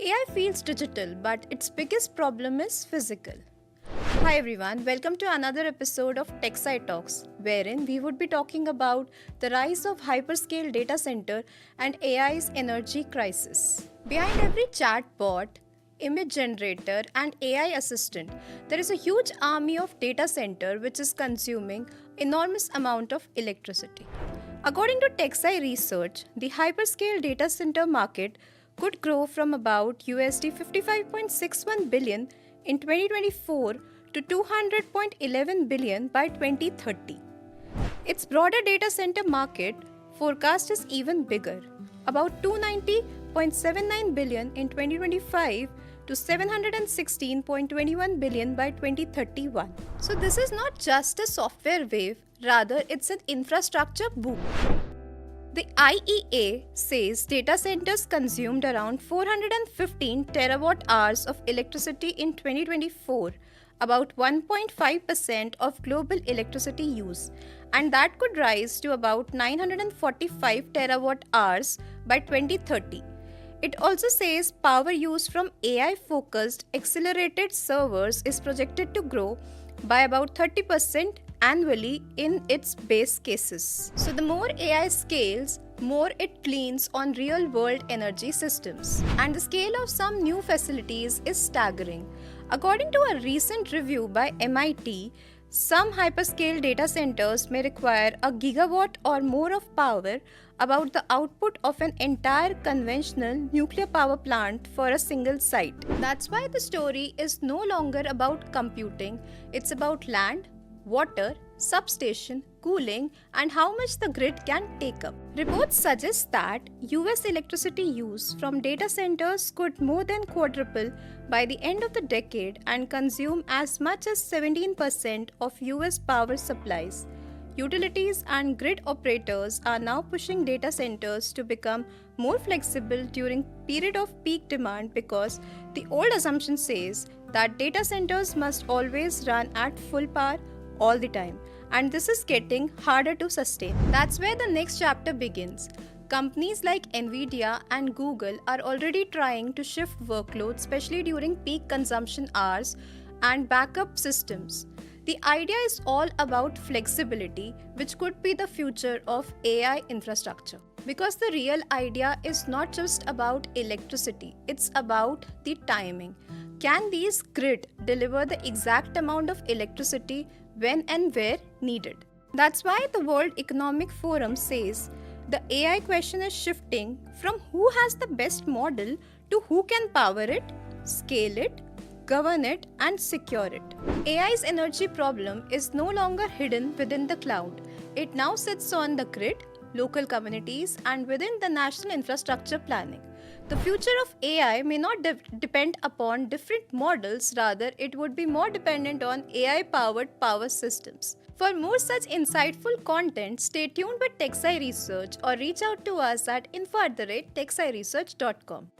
AI feels digital, but its biggest problem is physical. Hi everyone, welcome to another episode of TechSci Talks, wherein we would be talking about the rise of hyperscale data center and AI's energy crisis. Behind every chatbot, image generator, and AI assistant, there is a huge army of data center which is consuming enormous amount of electricity. According to TechSci research, the hyperscale data center market could grow from about USD 55.61 billion in 2024 to 200.11 billion by 2030. Its broader data center market forecast is even bigger, about 290.79 billion in 2025 to 716.21 billion by 2031. So this is not just a software wave, rather it's an infrastructure boom. The IEA says data centers consumed around 415 terawatt hours of electricity in 2024, about 1.5% of global electricity use, and that could rise to about 945 terawatt hours by 2030. It also says power use from AI-focused accelerated servers is projected to grow by about 30% annually in its base cases. So the more AI scales, more it leans on real-world energy systems. And the scale of some new facilities is staggering. According to a recent review by MIT, some hyperscale data centers may require a gigawatt or more of power, about the output of an entire conventional nuclear power plant for a single site. That's why the story is no longer about computing, it's about land, water, substation, cooling, and how much the grid can take up. Reports suggest that US electricity use from data centers could more than quadruple by the end of the decade and consume as much as 17% of US power supplies. Utilities and grid operators are now pushing data centers to become more flexible during period of peak demand because the old assumption says that data centers must always run at full power all the time, and this is getting harder to sustain. That's where the next chapter begins. Companies like Nvidia and Google are already trying to shift workloads, especially during peak consumption hours and backup systems. The idea is all about flexibility, which could be the future of AI infrastructure. Because the real idea is not just about electricity, it's about the timing. Can these grid deliver the exact amount of electricity when and where needed? That's why the World Economic Forum says the AI question is shifting from who has the best model to who can power it, scale it, govern it, and secure it. AI's energy problem is no longer hidden within the cloud. It now sits on the grid, local communities, and within the national infrastructure planning. The future of AI may not depend upon different models, rather it would be more dependent on AI-powered power systems. For more such insightful content, stay tuned with TechSci Research or reach out to us at info@techsciresearch.com.